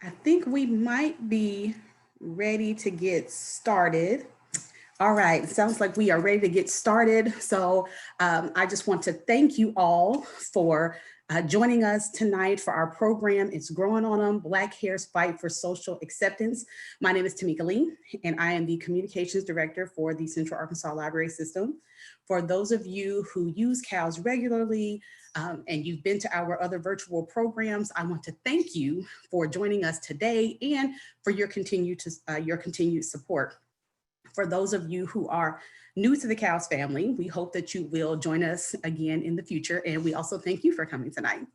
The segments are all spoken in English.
I think we might be ready to get started. All right, sounds like we are ready to get started. So I just want to thank you all for joining us tonight for our program. It's Growing on Them, Black Hair's Fight for Social Acceptance. My name is Tamika Lee, and I am the Communications Director for the Central Arkansas Library System. For those of you who use CALS regularly, and you've been to our other virtual programs, I want to thank you for joining us today and for your continued support. For those of you who are new to the CALS family, we hope that you will join us again in the future. And we also thank you for coming tonight.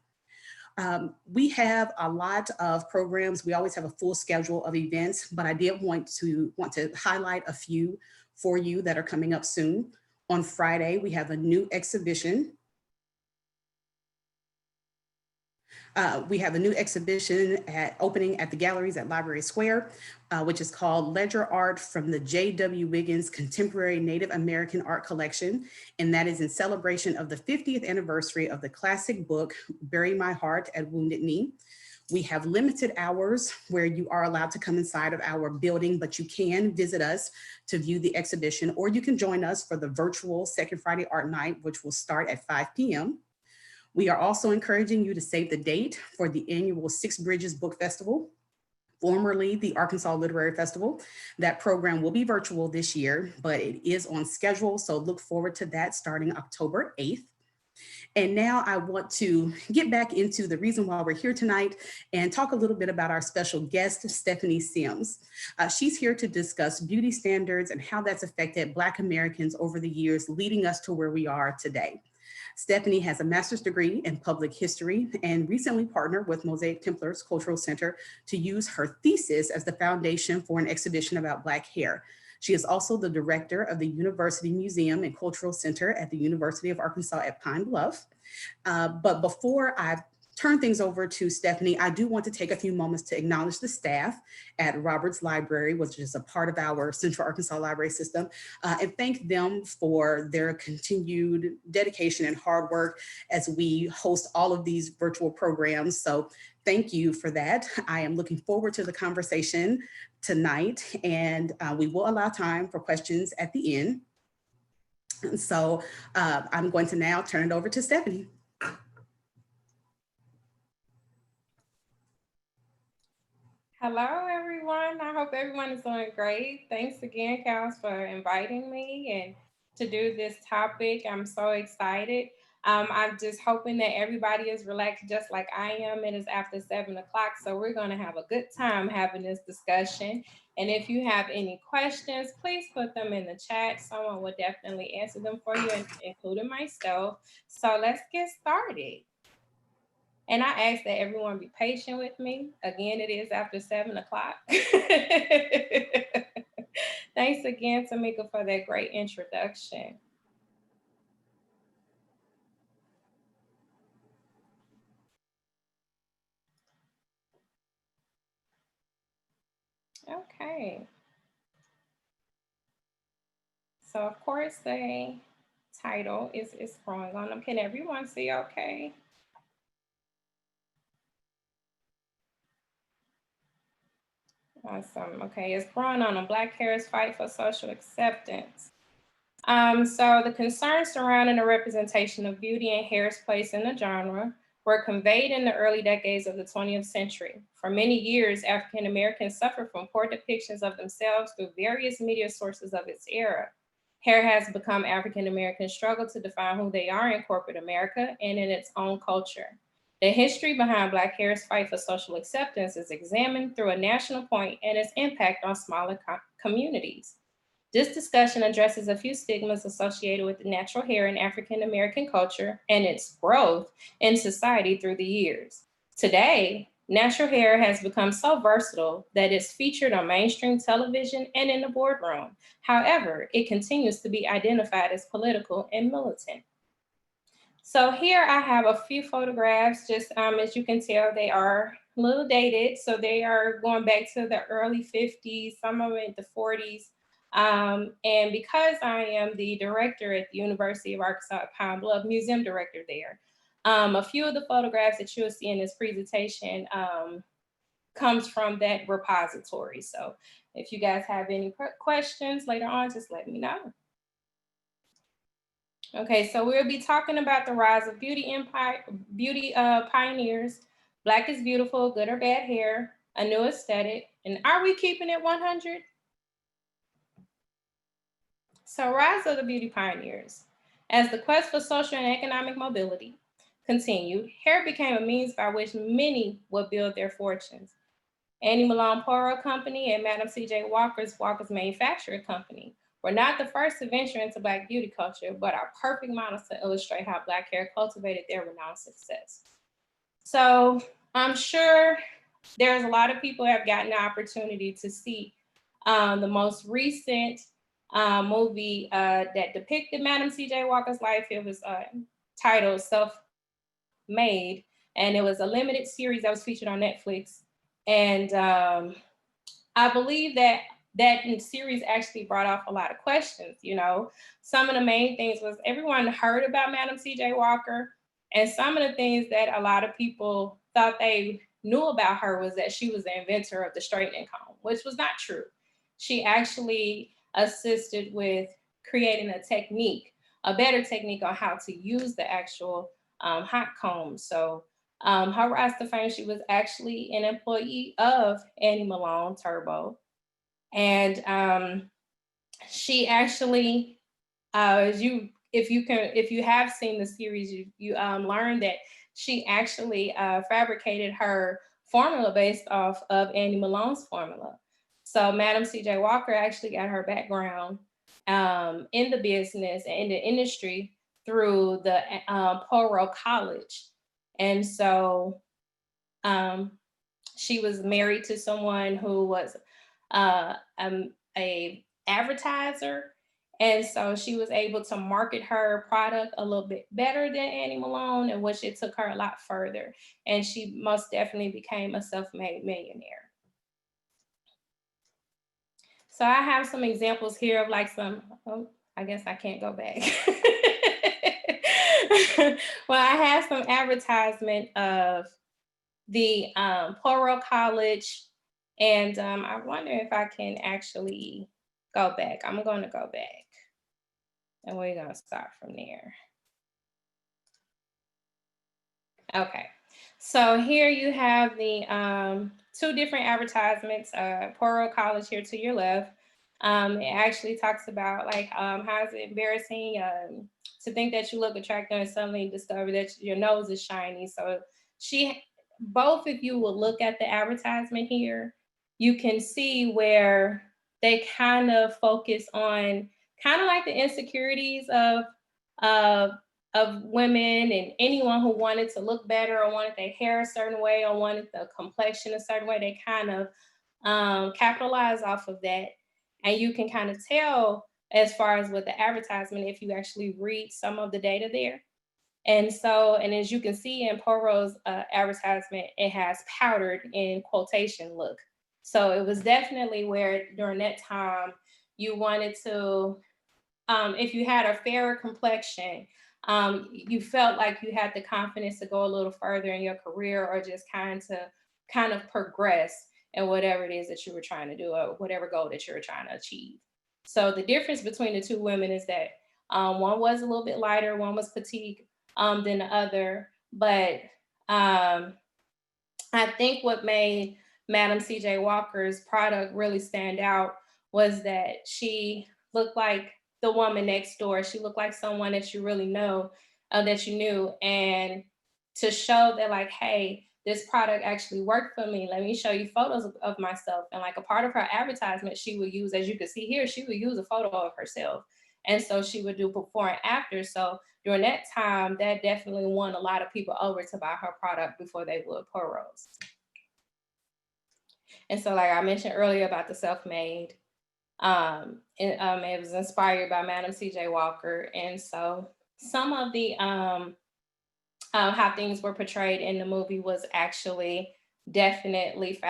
We have a lot of programs. We always have a full schedule of events, but I did want to highlight a few for you that are coming up soon. On Friday, we have a new exhibition. Opening at the galleries at Library Square, which is called Ledger Art from the J.W. Wiggins Contemporary Native American Art Collection. And that is in celebration of the 50th anniversary of the classic book, Bury My Heart at Wounded Knee. We have limited hours where you are allowed to come inside of our building, but you can visit us to view the exhibition, or you can join us for the virtual Second Friday Art Night, which will start at 5 p.m. We are also encouraging you to save the date for the annual Six Bridges Book Festival, formerly the Arkansas Literary Festival. That program will be virtual this year, but it is on schedule, so look forward to that starting October 8th. And now I want to get back into the reason why we're here tonight and talk a little bit about our special guest, Stephanie Sims. She's here to discuss beauty standards and how that's affected Black Americans over the years, leading us to where we are today. Stephanie has a master's degree in public history and recently partnered with Mosaic Templars Cultural Center to use her thesis as the foundation for an exhibition about Black hair. She is also the director of the University Museum and Cultural Center at the University of Arkansas at Pine Bluff. But before I turn things over to Stephanie, I do want to take a few moments to acknowledge the staff at Roberts Library, which is a part of our Central Arkansas Library System, and thank them for their continued dedication and hard work as we host all of these virtual programs. So thank you for that. I am looking forward to the conversation tonight, and we will allow time for questions at the end. So I'm going to now turn it over to Stephanie. Hello, everyone. I hope everyone is doing great. Thanks again, Kels, for inviting me and to do this topic. I'm so excited. I'm just hoping that everybody is relaxed just like I am. It is after 7 o'clock, so we're going to have a good time having this discussion. And if you have any questions, please put them in the chat. Someone will definitely answer them for you, including myself. So let's get started. And I ask that everyone be patient with me. Again, it is after 7 o'clock. Thanks again, Tamika, for that great introduction. Okay. So of course the title is Growing on Them. Can everyone see okay? Awesome. Okay, it's Growing on Them, Black Hair's Fight for Social Acceptance. So the concerns surrounding the representation of beauty and hair's place in the genre were conveyed in the early decades of the 20th century. For many years, African Americans suffered from poor depictions of themselves through various media sources of its era. Hair has become African Americans' struggle to define who they are in corporate America and in its own culture. The history behind Black hair's fight for social acceptance is examined through a national point and its impact on smaller communities. This discussion addresses a few stigmas associated with the natural hair in African American culture and its growth in society through the years. Today, natural hair has become so versatile that it's featured on mainstream television and in the boardroom. However, it continues to be identified as political and militant. So here I have a few photographs, just as you can tell, they are a little dated. So they are going back to the early 50s, some of it the 40s. And because I am the director at the University of Arkansas at Pine Bluff, museum director there, a few of the photographs that you'll see in this presentation comes from that repository. So if you guys have any questions later on, just let me know. Okay, so we'll be talking about the rise of beauty empire, pioneers, Black is beautiful, good or bad hair, a new aesthetic, and are we keeping it 100? So rise of the beauty pioneers. As the quest for social and economic mobility continued, hair became a means by which many would build their fortunes. Annie Malone Poro Company and Madam C.J. Walker's Manufacturing Company were not the first to venture into Black beauty culture, but are perfect models to illustrate how Black hair cultivated their renowned success. So I'm sure there's a lot of people who have gotten the opportunity to see the most recent movie that depicted Madam C.J. Walker's life. It was titled Self-Made, and it was a limited series that was featured on Netflix. And I believe that series actually brought off a lot of questions. You know, some of the main things was everyone heard about Madam C.J. Walker, and some of the things that a lot of people thought they knew about her was that she was the inventor of the straightening comb, which was not true. She actually assisted with creating a technique, a better technique on how to use the actual hot comb. So her rise to fame, she was actually an employee of Annie Malone Turbo. And she actually, if you have seen the series, you learn that she actually fabricated her formula based off of Annie Malone's formula. So Madam C.J. Walker actually got her background in the business and in the industry through the Poro College. And so she was married to someone who was a advertiser. And so she was able to market her product a little bit better than Annie Malone, in which it took her a lot further. And she most definitely became a self-made millionaire. So I have some examples here of like some, oh, I guess I can't go back. Well, I have some advertisement of the Poro College, and I wonder if I can actually go back. I'm going to go back, and we're going to start from there. Okay, so here you have the two different advertisements. Poro College here to your left. It actually talks about like how is it embarrassing to think that you look attractive and suddenly discover that your nose is shiny. So both of you will look at the advertisement here, you can see where they kind of focus on kind of like the insecurities of women and anyone who wanted to look better or wanted their hair a certain way or wanted the complexion a certain way. They kind of capitalize off of that. And you can kind of tell as far as with the advertisement, if you actually read some of the data there. And so, and as you can see in Poro's advertisement, it has powdered in quotation look. So it was definitely where during that time you wanted to, if you had a fairer complexion, you felt like you had the confidence to go a little further in your career or just kind of progress in whatever it is that you were trying to do or whatever goal that you were trying to achieve. So the difference between the two women is that one was a little bit lighter, one was petite than the other. But I think what made Madam C.J. Walker's product really stand out was that she looked like the woman next door. She looked like someone that you really know, that you knew. And to show that like, hey, this product actually worked for me. Let me show you photos of myself. And like a part of her advertisement, she would use, as you can see here, she would use a photo of herself. And so she would do before and after. So during that time, that definitely won a lot of people over to buy her product before they would Poro's. And so like I mentioned earlier about the self-made, it was inspired by Madam C.J. Walker. And so some of the how things were portrayed in the movie was actually definitely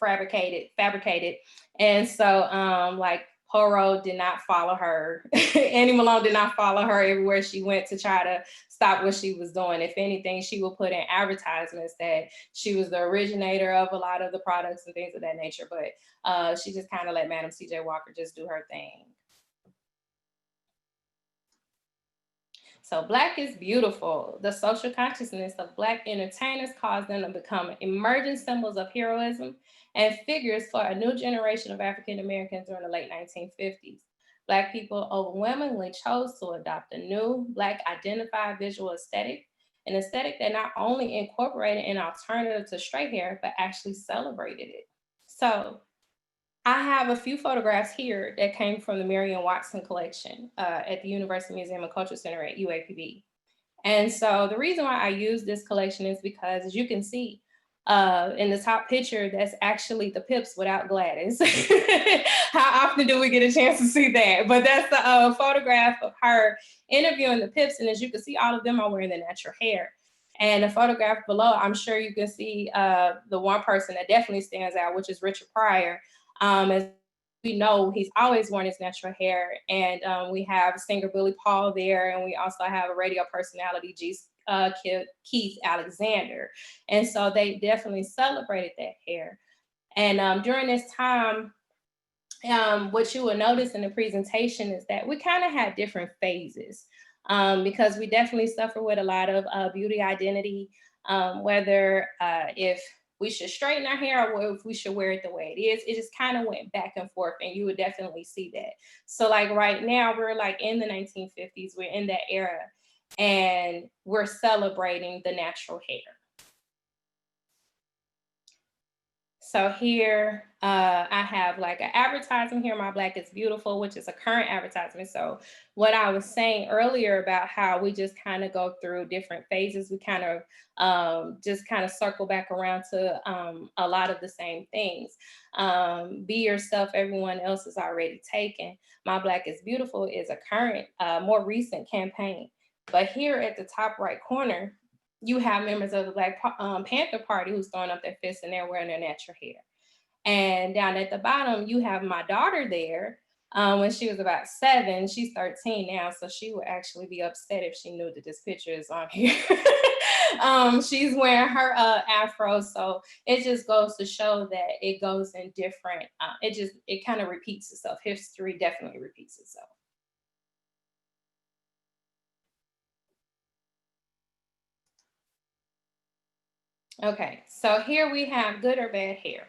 fabricated. And so like Horo did not follow her. Annie Malone did not follow her everywhere she went to try to stop what she was doing. If anything, she would put in advertisements that she was the originator of a lot of the products and things of that nature. But she just kind of let Madam C.J. Walker just do her thing. So Black is beautiful. The social consciousness of Black entertainers caused them to become emerging symbols of heroism and figures for a new generation of African Americans during the late 1950s. Black people overwhelmingly chose to adopt a new Black identified visual aesthetic, an aesthetic that not only incorporated an alternative to straight hair, but actually celebrated it. So I have a few photographs here that came from the Marion Watson collection at the University Museum and Cultural Center at UAPB. And so the reason why I use this collection is because, as you can see in the top picture, that's actually the Pips without Gladys. How often do we get a chance to see that? But that's the photograph of her interviewing the Pips. And as you can see, all of them are wearing the natural hair. And the photograph below, I'm sure you can see the one person that definitely stands out, which is Richard Pryor. As we know, he's always worn his natural hair. And we have singer Billy Paul there, and we also have a radio personality, Keith Alexander. And so they definitely celebrated that hair. And during this time, what you will notice in the presentation is that we kind of had different phases because we definitely suffer with a lot of beauty identity, whether if we should straighten our hair or if we should wear it the way it is. It just kind of went back and forth, and you would definitely see that. So like right now, we're like in the 1950s, we're in that era, and we're celebrating the natural hair. So here I have like an advertisement here, My Black is Beautiful, which is a current advertisement. So what I was saying earlier about how we just kind of go through different phases, we kind of just kind of circle back around to a lot of the same things. Be yourself, everyone else is already taken. My Black is Beautiful is a current, more recent campaign. But here at the top right corner, you have members of the Black Panther Party who's throwing up their fists and they're wearing their natural hair. And down at the bottom, you have my daughter there. When she was about 7, she's 13 now, so she would actually be upset if she knew that this picture is on here. She's wearing her afro, so it just goes to show that it goes in different, it kind of repeats itself. History definitely repeats itself. Okay, so here we have good or bad hair.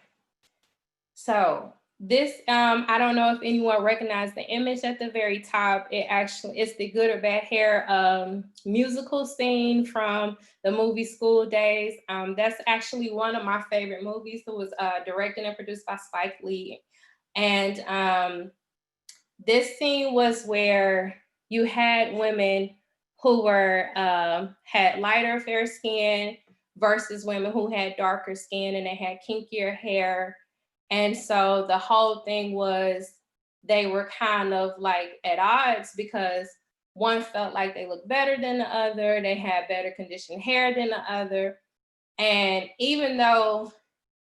So this, I don't know if anyone recognized the image at the very top. It's the Good or Bad Hair musical scene from the movie School Days. That's actually one of my favorite movies. It was directed and produced by Spike Lee. And this scene was where you had women who were had lighter, fair skin, versus women who had darker skin and they had kinkier hair. And so the whole thing was they were kind of like at odds because one felt like they looked better than the other, they had better conditioned hair than the other. And even though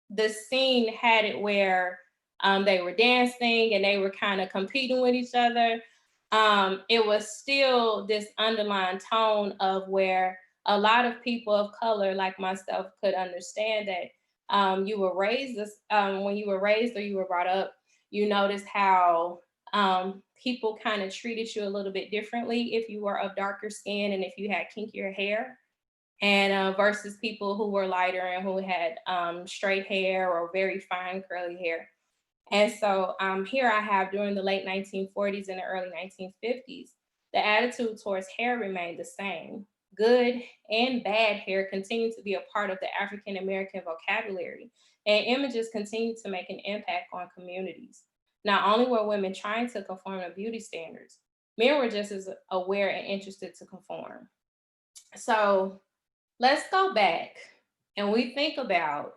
the scene had it where they were dancing and they were kind of competing with each other, it was still this underlying tone of where a lot of people of color like myself could understand that you were raised, when you were raised or you were brought up, you noticed how people kind of treated you a little bit differently if you were of darker skin and if you had kinkier hair, and versus people who were lighter and who had straight hair or very fine curly hair. And so here I have during the late 1940s and the early 1950s, the attitude towards hair remained the same. Good and bad hair continued to be a part of the African American vocabulary, and images continued to make an impact on communities. Not only were women trying to conform to beauty standards, men were just as aware and interested to conform. So let's go back and we think about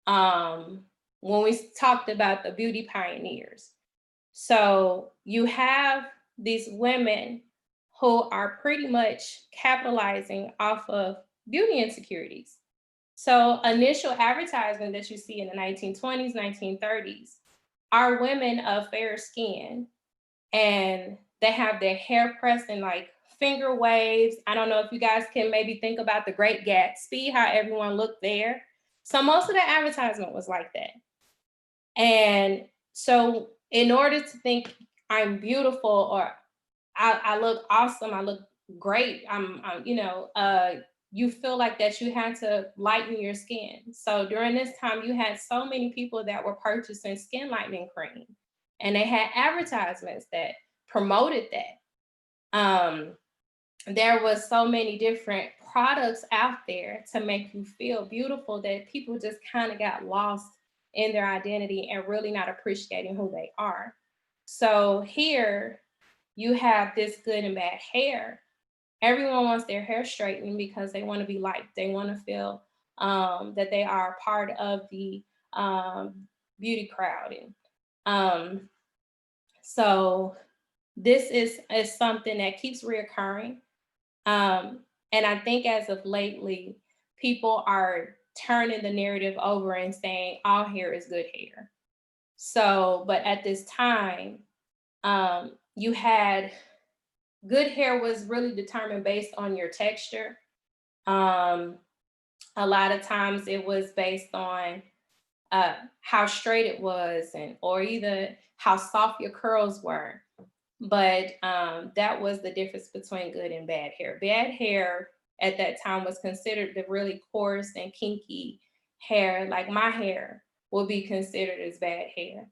when we talked about the beauty pioneers. So you have these women who are pretty much capitalizing off of beauty insecurities. So initial advertisement that you see in the 1920s, 1930s are women of fair skin, and they have their hair pressed in like finger waves. I don't know if you guys can maybe think about the Great Gatsby, how everyone looked there. So most of the advertisement was like that. And so in order to think I'm beautiful or I look awesome, I look great, you feel like that you had to lighten your skin. So during this time, you had so many people that were purchasing skin lightening cream, and they had advertisements that promoted that. There was so many different products out there to make you feel beautiful that people just kind of got lost in their identity and really not appreciating who they are. So here you have this good and bad hair. Everyone wants their hair straightened because they want to be liked. They want to feel that they are part of the beauty crowd. And so this is something that keeps reoccurring. And I think as of lately, people are turning the narrative over and saying all hair is good hair. So, but at this time, you had good hair was really determined based on your texture. A lot of times it was based on how straight it was, and or either how soft your curls were. But that was the difference between good and bad hair. Bad hair at that time was considered the really coarse and kinky hair. Like my hair will be considered as bad hair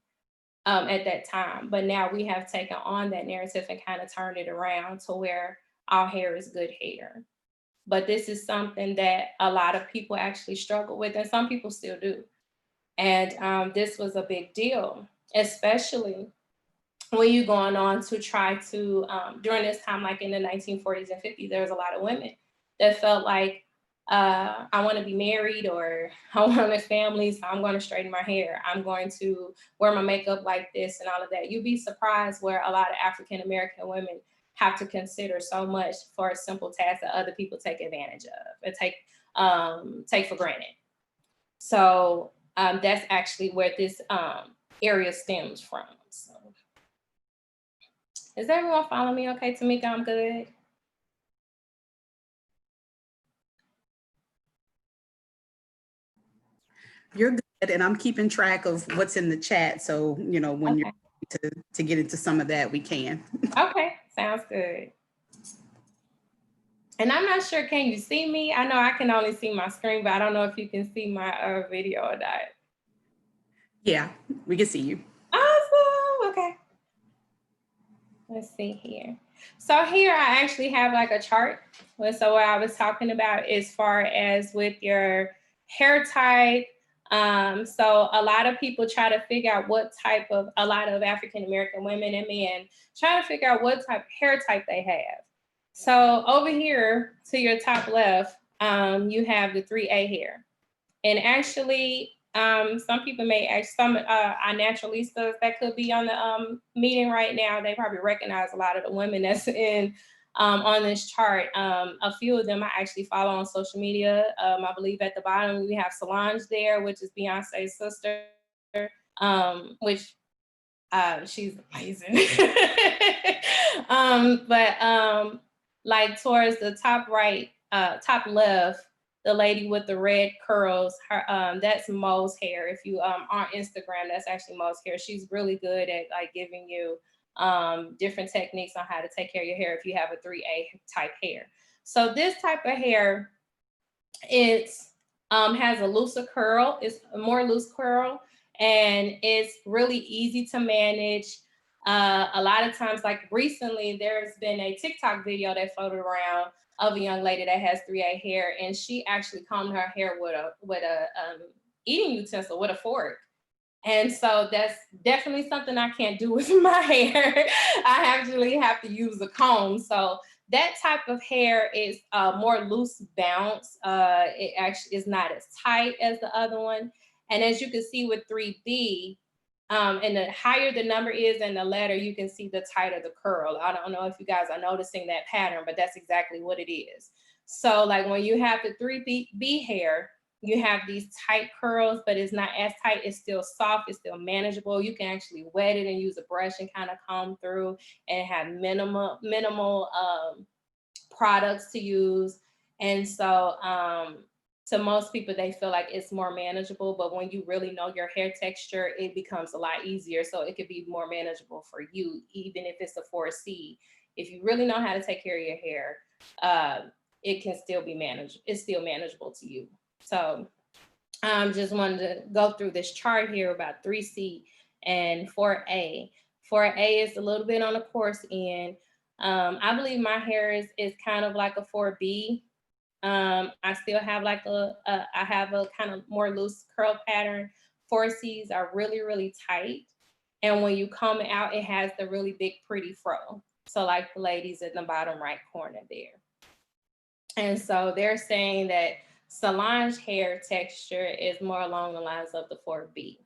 at that time. But now we have taken on that narrative and kind of turned it around to where our hair is good hair. But this is something that a lot of people actually struggle with, and some people still do. And this was a big deal, especially when you're going on to try to, during this time, like in the 1940s and 50s, there was a lot of women that felt like, I want to be married, or I want a family, so I'm going to straighten my hair. I'm going to wear my makeup like this and all of that. You'd be surprised where a lot of African-American women have to consider so much for a simple task that other people take advantage of and take for granted. So that's actually where this area stems from. So. Is everyone following me okay, Tamika? I'm good. You're good, and I'm keeping track of what's in the chat. So, when Okay. you're to get into some of that, we can. Okay, sounds good. And I'm not sure, can you see me? I know I can only see my screen, but I don't know if you can see my video or not. Yeah, we can see you. Awesome, okay. Let's see here. So here I actually have like a chart. So what I was talking about as far as with your hair type. So a lot of people try to figure out a lot of African-American women and men try to figure out what type of hair type they have. So over here to your top left, you have the 3A hair. And actually, some people may ask, some our naturalistas that could be on the meeting right now, they probably recognize a lot of the women that's in on this chart. A few of them I actually follow on social media. I believe at the bottom we have Solange there, which is Beyonce's sister, which she's amazing. But like towards the top right, top left, the lady with the red curls, her that's Mo's hair. If you on Instagram, that's actually Mo's hair. She's really good at like giving you different techniques on how to take care of your hair if you have a 3A type hair. So this type of hair, it's has a looser curl, it's a more loose curl, and it's really easy to manage. A lot of times, like recently, there's been a TikTok video that floated around of a young lady that has 3A hair, and she actually combed her hair with a eating utensil, with a fork. And so that's definitely something I can't do with my hair. I actually have to use a comb. So that type of hair is more loose bounce. It actually is not as tight as the other one. And as you can see with 3B, and the higher the number is in the letter, you can see the tighter the curl. I don't know if you guys are noticing that pattern, but that's exactly what it is. So like when you have the 3B hair, you have these tight curls, but it's not as tight. It's still soft. It's still manageable. You can actually wet it and use a brush and kind of comb through, and have minimal products to use. And so to most people, they feel like it's more manageable, but when you really know your hair texture, it becomes a lot easier. So it could be more manageable for you, even if it's a 4C. If you really know how to take care of your hair, it can still be managed. It's still manageable to you. So just wanted to go through this chart here about 3C and 4A. 4A is a little bit on the coarse end. I believe my hair is kind of like a 4B. I still have like I have a kind of more loose curl pattern. 4Cs are really, really tight. And when you comb it out, it has the really big, pretty fro. So like the ladies in the bottom right corner there. And so they're saying that Solange hair texture is more along the lines of the 4B.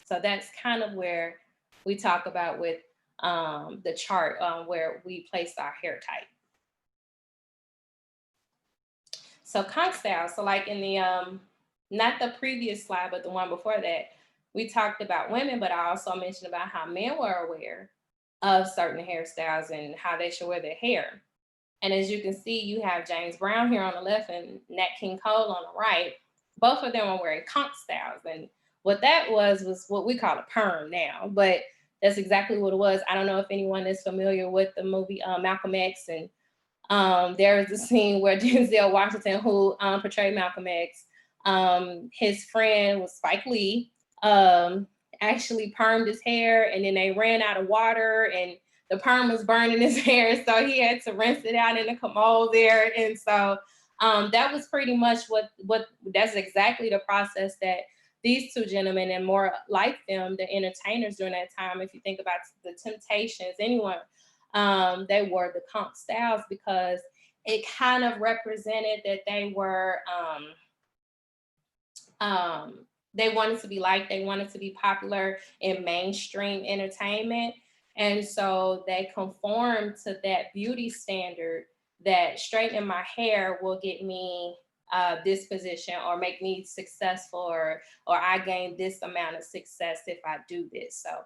So that's kind of where we talk about with the chart where we place our hair type. So conch style, so like in the, not the previous slide, but the one before that, we talked about women, but I also mentioned about how men were aware of certain hairstyles and how they should wear their hair. And as you can see, you have James Brown here on the left and Nat King Cole on the right. Both of them are wearing conch styles. And what that was what we call a perm now, but that's exactly what it was. I don't know if anyone is familiar with the movie Malcolm X, and there is a scene where Denzel Washington, who portrayed Malcolm X, his friend was Spike Lee, actually permed his hair, and then they ran out of water and the perm was burning his hair. So he had to rinse it out in the commode there. And so that was pretty much what that's exactly the process that these two gentlemen, and more like them, the entertainers during that time, if you think about the Temptations, anyone, they wore the conch styles because it kind of represented that they were, they wanted to be liked, they wanted to be popular in mainstream entertainment. And so they conformed to that beauty standard that straightening my hair will get me this position or make me successful, or I gain this amount of success if I do this. So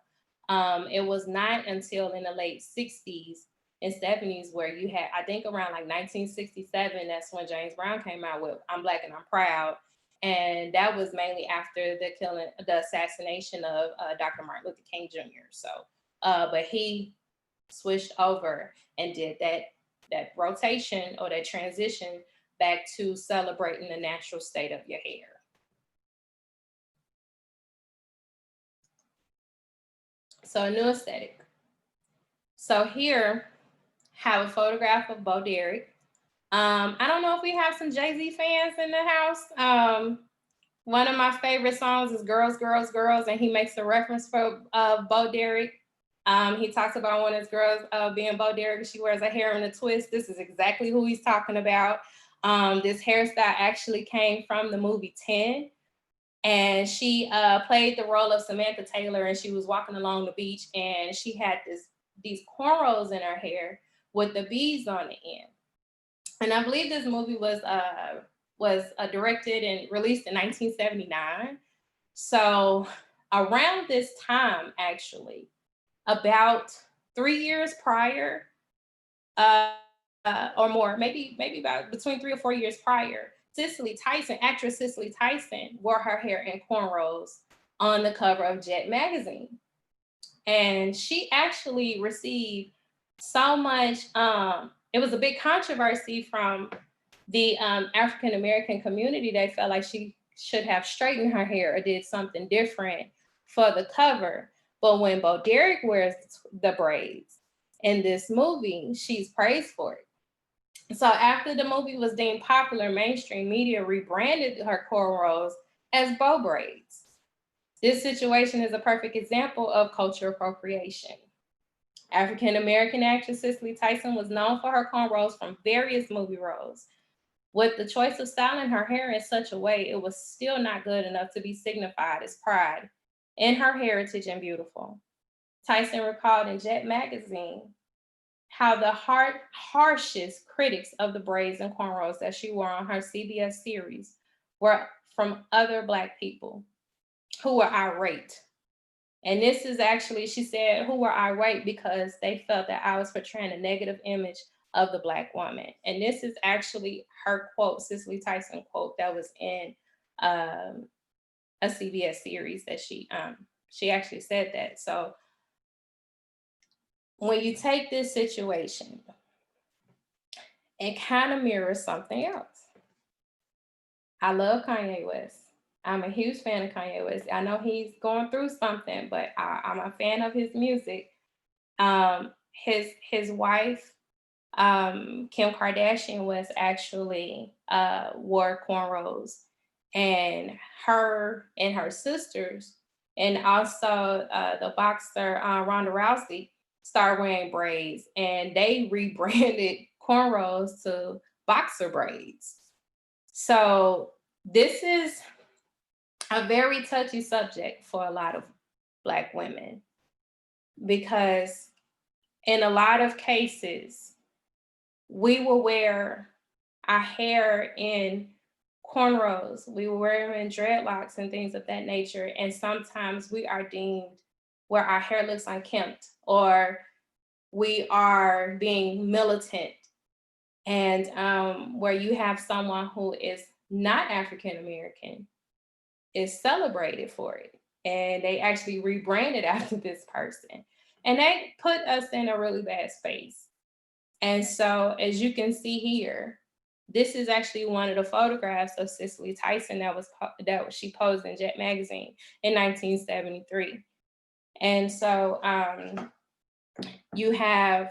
it was not until in the late 60s and 70s where you had, I think around like 1967, that's when James Brown came out with I'm Black and I'm Proud. And that was mainly after the assassination of Dr. Martin Luther King Jr. So, but he switched over and did that rotation or that transition back to celebrating the natural state of your hair. So a new aesthetic. So here, have a photograph of Bo Derek. I don't know if we have some Jay-Z fans in the house. One of my favorite songs is Girls, Girls, Girls, and he makes a reference for Bo Derek. He talks about one of his girls being Bo Derek. She wears a hair in a twist. This is exactly who he's talking about. This hairstyle actually came from the movie 10. And she played the role of Samantha Taylor, and she was walking along the beach, and she had these cornrows in her hair with the beads on the end. And I believe this movie was directed and released in 1979. So around this time, actually, about 3 years prior, or more, maybe about between 3 or 4 years prior, actress Cicely Tyson wore her hair in cornrows on the cover of Jet magazine. And she actually received so much, it was a big controversy from the African-American community. They felt like she should have straightened her hair or did something different for the cover. But when Bo Derek wears the braids in this movie, she's praised for it. So after the movie was deemed popular, mainstream media rebranded her cornrows as Bo braids. This situation is a perfect example of cultural appropriation. African-American actress Cicely Tyson was known for her cornrows from various movie roles. With the choice of styling her hair in such a way, it was still not good enough to be signified as pride in her heritage and beautiful. Tyson recalled in Jet magazine how the harshest critics of the braids and cornrows that she wore on her CBS series were from other Black people who were irate. And this is actually, she said, who were irate because they felt that I was portraying a negative image of the Black woman. And this is actually her quote, Cicely Tyson quote, that was in a CBS series that she actually said that. So when you take this situation, it kind of mirrors something else. I love Kanye West. I'm a huge fan of Kanye West. I know he's going through something, but I'm a fan of his music. His wife, Kim Kardashian, was actually wore cornrows, and her sisters, and also the boxer Ronda Rousey, started wearing braids, and they rebranded cornrows to boxer braids. So this is a very touchy subject for a lot of Black women, because in a lot of cases, we will wear our hair in cornrows, we will wear them in dreadlocks and things of that nature. And sometimes we are deemed where our hair looks unkempt, or we are being militant. And where you have someone who is not African American is celebrated for it. And they actually rebranded after this person. And they put us in a really bad space. And so, as you can see here, this is actually one of the photographs of Cicely Tyson that she posed in Jet magazine in 1973. And so you have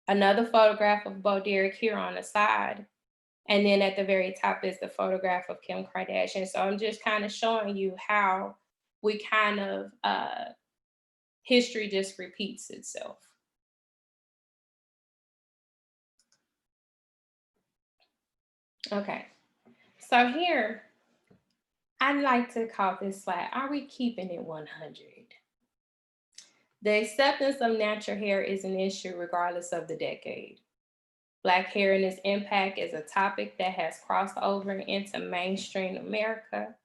another photograph of Bo Derek here on the side. And then at the very top is the photograph of Kim Kardashian. So I'm just kind of showing you how we kind of, history just repeats itself. Okay, so here, I'd like to call this slide, are we keeping it 100? The acceptance of natural hair is an issue regardless of the decade. Black hair and its impact is a topic that has crossed over into mainstream America.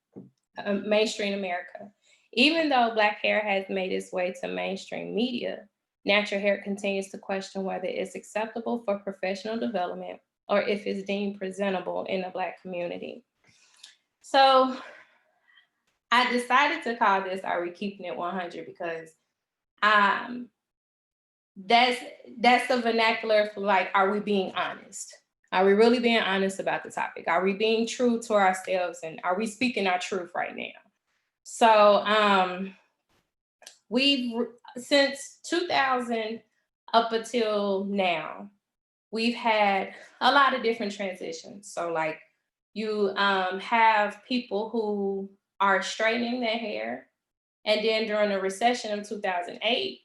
Even though Black hair has made its way to mainstream media, natural hair continues to question whether it's acceptable for professional development or if it's deemed presentable in the Black community. So I decided to call this Are We Keeping It 100? Because that's the vernacular for, like, are we being honest? Are we really being honest about the topic? Are we being true to ourselves, and are we speaking our truth right now? So we've, since 2000 up until now, we've had a lot of different transitions. So like you have people who are straightening their hair, and then during the recession of 2008,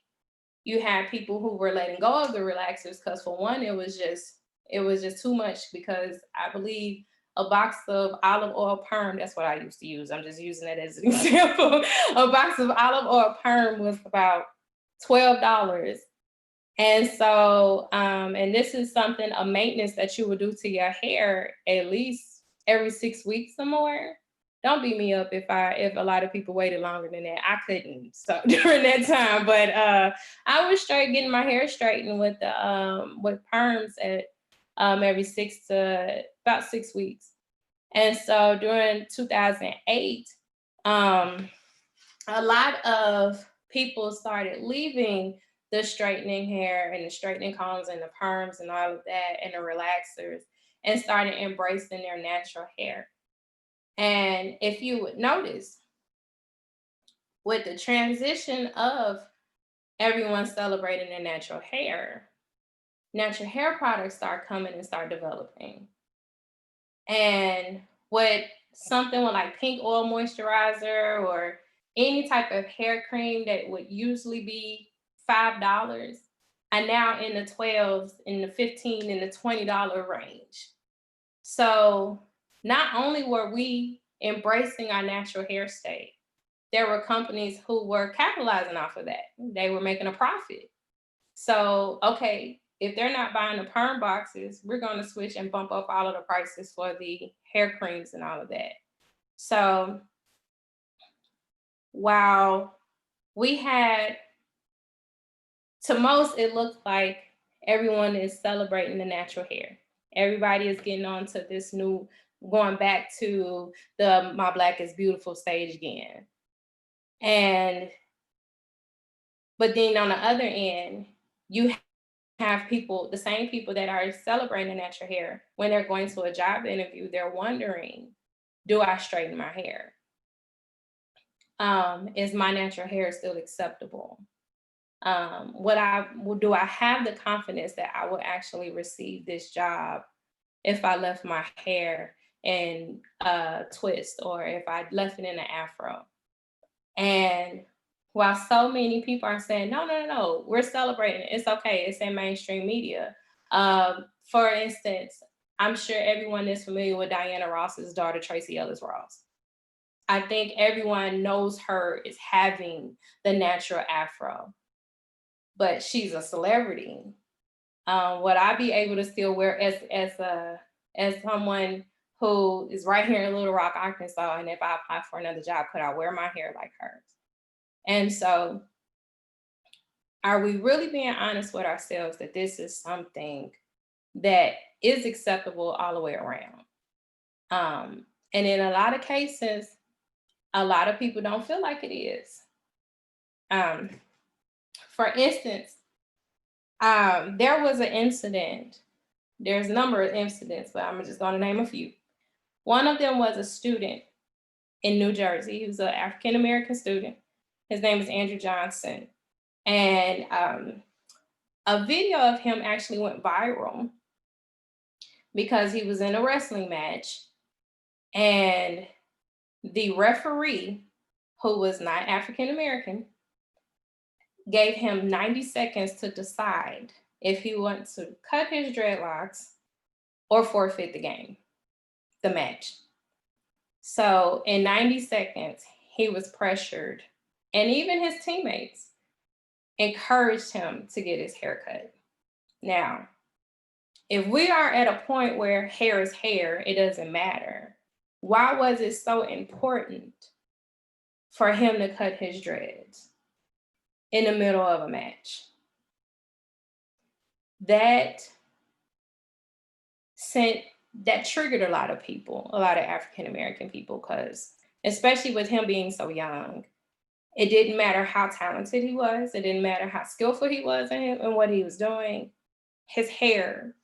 you had people who were letting go of the relaxers because, for one, it was just too much, because I believe a box of olive oil perm, that's what I used to use, I'm just using that as an example, a box of olive oil perm was about $12. And so, and this is something, a maintenance that you would do to your hair at least every 6 weeks or more. Don't beat me up if a lot of people waited longer than that. I couldn't, so during that time, but I was straight getting my hair straightened with the with perms at every about 6 weeks. And so during 2008, a lot of people started leaving the straightening hair and the straightening combs and the perms and all of that and the relaxers, and started embracing their natural hair. And if you would notice, with the transition of everyone celebrating their natural hair products start coming and start developing. And with something with like pink oil moisturizer or any type of hair cream that would usually be $5 are now in the 12s, in the $15, in the $20 range. So not only were we embracing our natural hair state, there were companies who were capitalizing off of that. They were making a profit. So, okay, if they're not buying the perm boxes, we're going to switch and bump up all of the prices for the hair creams and all of that. So while we had, to most, it looked like everyone is celebrating the natural hair. Everybody is getting on to this new, going back to the My Black is Beautiful stage again. But then on the other end, you have people, the same people that are celebrating natural hair, when they're going to a job interview, they're wondering, do I straighten my hair? Is my natural hair still acceptable? Do I have the confidence that I will actually receive this job if I left my hair in a twist, or if I left it in an afro? And while so many people are saying, no, we're celebrating, it's okay, it's in mainstream media. For instance, I'm sure everyone is familiar with Diana Ross's daughter, Tracee Ellis Ross. I think everyone knows her as having the natural afro, but she's a celebrity. Would I be able to still wear, as someone who is right here in Little Rock, Arkansas, and if I apply for another job, could I wear my hair like hers? And so, are we really being honest with ourselves that this is something that is acceptable all the way around? And in a lot of cases, a lot of people don't feel like it is. For instance, there was an incident. There's a number of incidents, but I'm just going to name a few. One of them was a student in New Jersey. He was an African-American student. His name is Andrew Johnson. And a video of him actually went viral because he was in a wrestling match, and the referee, who was not African-American, gave him 90 seconds to decide if he wants to cut his dreadlocks or forfeit the match. So in 90 seconds, he was pressured, and even his teammates encouraged him to get his hair cut. Now, if we are at a point where hair is hair, it doesn't matter, why was it so important for him to cut his dreads in the middle of a match? That triggered a lot of people, a lot of African-American people, because especially with him being so young, it didn't matter how talented he was. It didn't matter how skillful he was in what he was doing. His hair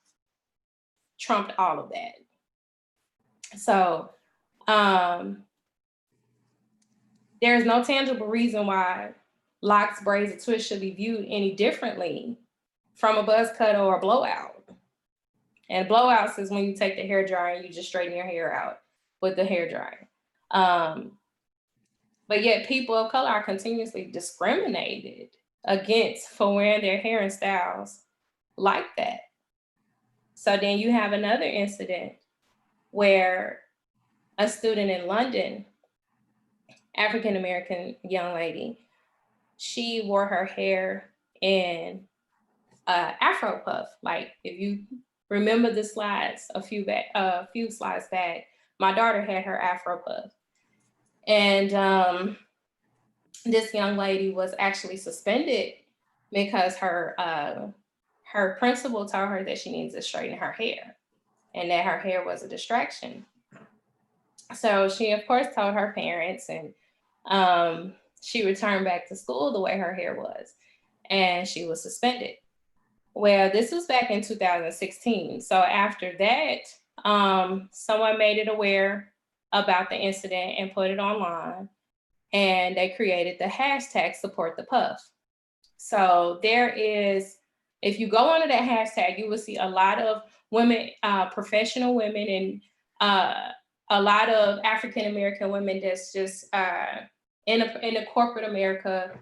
trumped all of that. So there's no tangible reason why locks, braids, or twists should be viewed any differently from a buzz cut or a blowout. And blowouts is when you take the hair dryer and you just straighten your hair out with the hair dryer. But yet people of color are continuously discriminated against for wearing their hair in styles like that. So then you have another incident where a student in London, African-American young lady, she wore her hair in Afro puff. Like, if you remember the slides a few slides back, my daughter had her Afro puff. And this young lady was actually suspended because her principal told her that she needs to straighten her hair and that her hair was a distraction. So she, of course, told her parents, and she returned back to school the way her hair was, and she was suspended. Well, this was back in 2016. So after that, someone made it aware about the incident and put it online, and they created the hashtag support the puff. So there is, if you go onto that hashtag, you will see a lot of women, professional women, and a lot of African-American women that's just in the corporate America.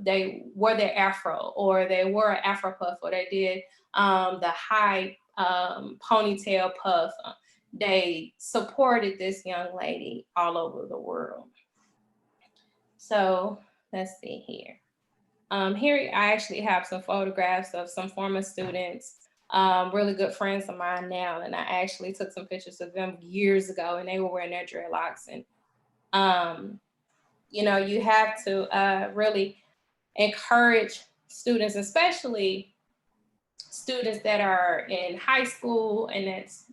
They wore their afro, or they wore an afro puff, or they did the high ponytail puff. They supported this young lady all over the world. So let's see here. Here I actually have some photographs of some former students, really good friends of mine now, and I actually took some pictures of them years ago, and they were wearing their dreadlocks. And you know, you have to really encourage students, especially students that are in high school and that's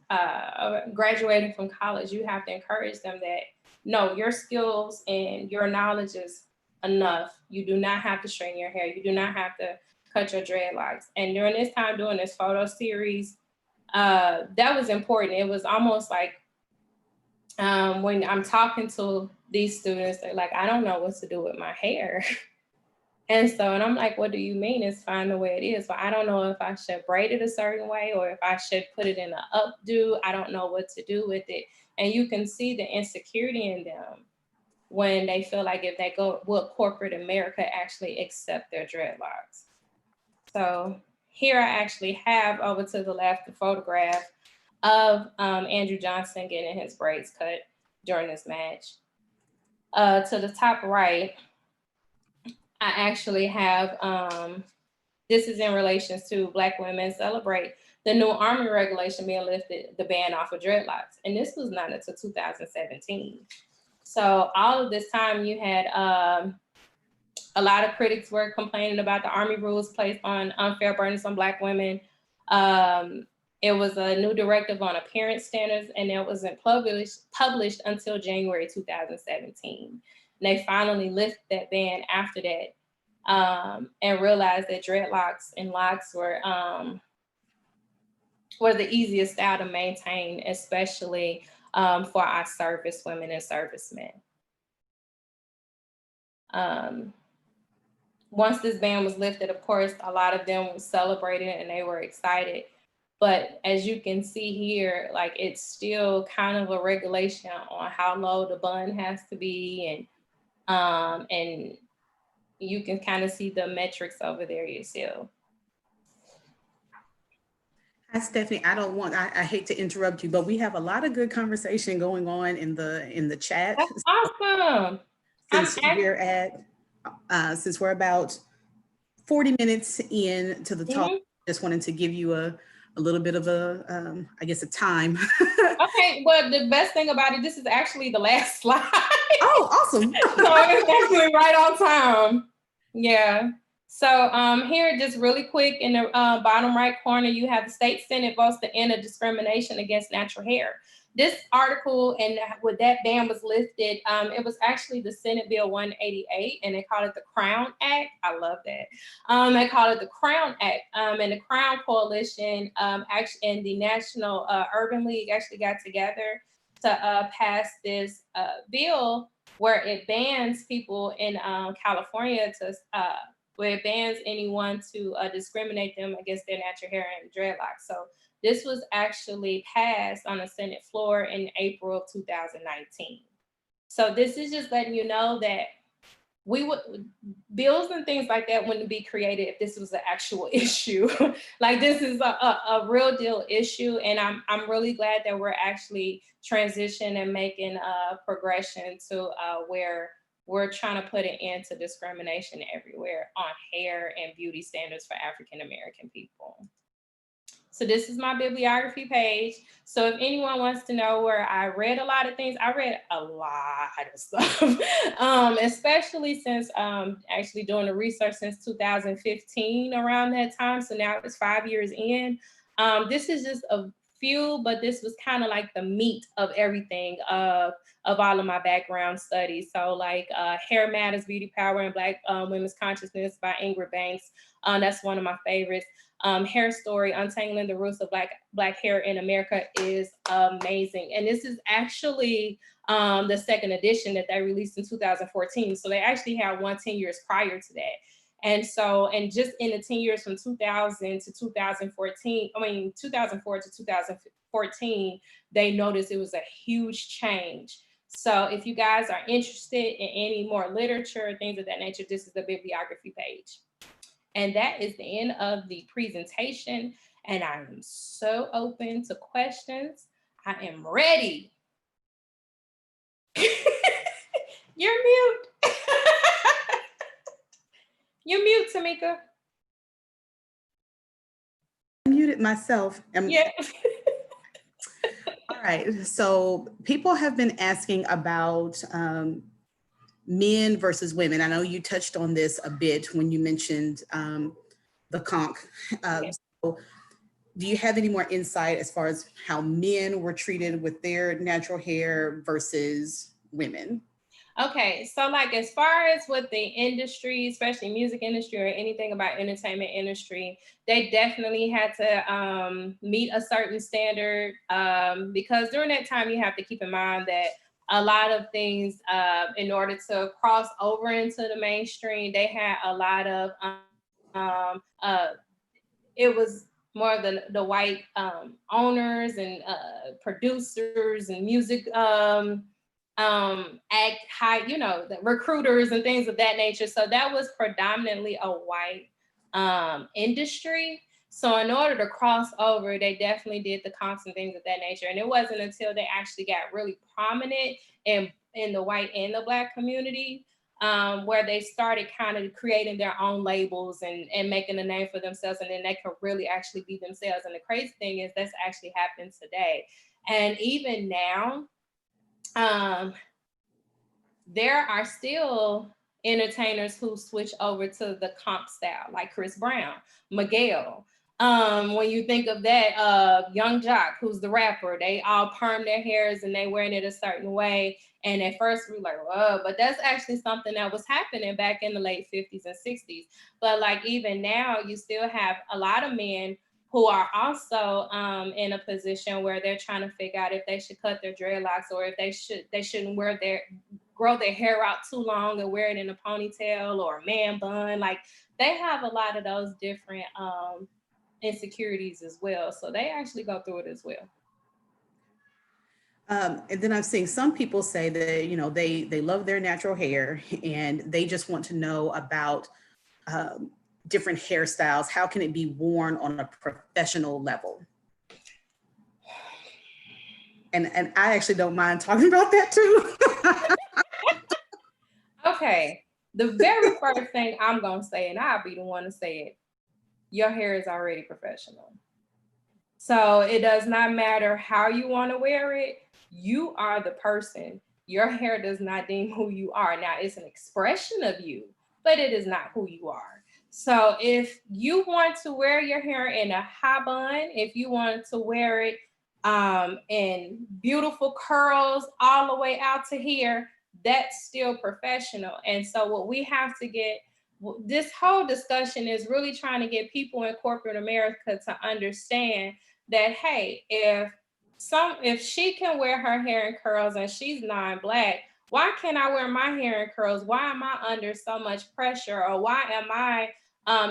graduating from college. You have to encourage them that no, your skills and your knowledge is enough. You do not have to straighten your hair. You do not have to cut your dreadlocks. And during this time, doing this photo series, that was important. It was almost like when I'm talking to these students, they're like, I don't know what to do with my hair. And so, and I'm like, what do you mean? It's fine the way it is. But I don't know if I should braid it a certain way or if I should put it in an updo. I don't know what to do with it. And you can see the insecurity in them when they feel like if they go, will corporate America actually accept their dreadlocks? So here I actually have over to the left the photograph of Andrew Johnson getting his braids cut during this match. To the top right, I actually have, this is in relation to Black women celebrate the new Army regulation being lifted, the ban off of dreadlocks. And this was not until 2017. So all of this time you had a lot of critics were complaining about the Army rules placed on unfair burdens on Black women. It was a new directive on appearance standards, and it wasn't published until January 2017. And they finally lifted that ban after that, and realized that dreadlocks and locks were the easiest style to maintain, especially for our service women and servicemen. Once this ban was lifted, of course, a lot of them celebrated and they were excited. But as you can see here, like it's still kind of a regulation on how low the bun has to be, and you can kind of see the metrics over there yourself. Hi, Stephanie. I hate to interrupt you, but we have a lot of good conversation going on in the chat. That's awesome. Since we're about 40 minutes in to the talk, just wanted to give you a little bit of a, I guess, a time. Okay, well, the best thing about it, this is actually the last slide. Oh, awesome. So it's definitely right on time. Yeah. So here, just really quick in the bottom right corner, you have the state Senate votes to end a discrimination against natural hair. This article and when that ban was lifted, it was actually the Senate Bill 188, and they call it the Crown Act. I love that. They call it the Crown Act, and the Crown Coalition actually and the National Urban League actually got together to pass this bill where it bans people in California where it bans anyone to discriminate them against their natural hair and dreadlocks. So this was actually passed on the Senate floor in April of 2019. So this is just letting you know that bills and things like that wouldn't be created if this was an actual issue. Like this is a real deal issue, and I'm really glad that we're actually transitioning and making a progression to where we're trying to put an end to discrimination everywhere on hair and beauty standards for African American people. So this is my bibliography page. So if anyone wants to know where I read a lot of things, I read a lot of stuff, especially since actually doing the research since 2015 around that time. So now it's 5 years in. This is just a few, but this was kind of like the meat of everything of all of my background studies. So like Hair Matters, Beauty Power, and Black Women's Consciousness by Ingrid Banks. That's one of my favorites. Hair Story, Untangling the Roots of Black Hair in America is amazing. And this is actually the second edition that they released in 2014. So they actually had 10 years prior to that. And so, and just in the 10 years from 2000 to 2014, 2004 to 2014, they noticed it was a huge change. So if you guys are interested in any more literature, things of that nature, this is the bibliography page. And that is the end of the presentation. And I am so open to questions. I am ready. You're mute. You're mute, Tamika. I muted myself. Yeah. All right. So people have been asking about men versus women. I know you touched on this a bit when you mentioned the conch. Yeah. So do you have any more insight as far as how men were treated with their natural hair versus women? Okay, so like as far as with the industry, especially music industry or anything about entertainment industry, they definitely had to meet a certain standard because during that time you have to keep in mind that a lot of things in order to cross over into the mainstream, they had a lot of it was more of the white owners and producers and music act high, you know, the recruiters and things of that nature. So that was predominantly a white industry. So in order to cross over, they definitely did the comps and things of that nature. And it wasn't until they actually got really prominent in the white and the Black community where they started kind of creating their own labels and making a name for themselves. And then they could really actually be themselves. And the crazy thing is that's actually happening today. And even now, there are still entertainers who switch over to the comp style, like Chris Brown, Miguel. When you think of that, Young Jock, who's the rapper, they all perm their hairs and they wearing it a certain way. And at first we were like, whoa, but that's actually something that was happening back in the late 50s and 60s. But like even now, you still have a lot of men who are also in a position where they're trying to figure out if they should cut their dreadlocks or if they shouldn't grow their hair out too long and wear it in a ponytail or a man bun. Like they have a lot of those different insecurities as well. So they actually go through it as well. And then I've seen some people say that, you know, they love their natural hair and they just want to know about um, different hairstyles. How can it be worn on a professional level? And I actually don't mind talking about that too. Okay. The very first thing I'm going to say, and I'll be the one to say it, your hair is already professional. So it does not matter how you want to wear it. You are the person. Your hair does not deem who you are. Now, it's an expression of you, but it is not who you are. So if you want to wear your hair in a high bun, if you want to wear it in beautiful curls all the way out to here, that's still professional. And so what we have to get, this whole discussion is really trying to get people in corporate America to understand that, hey, if she can wear her hair in curls and she's non-Black, why can't I wear my hair in curls? Why am I under so much pressure? Or why am I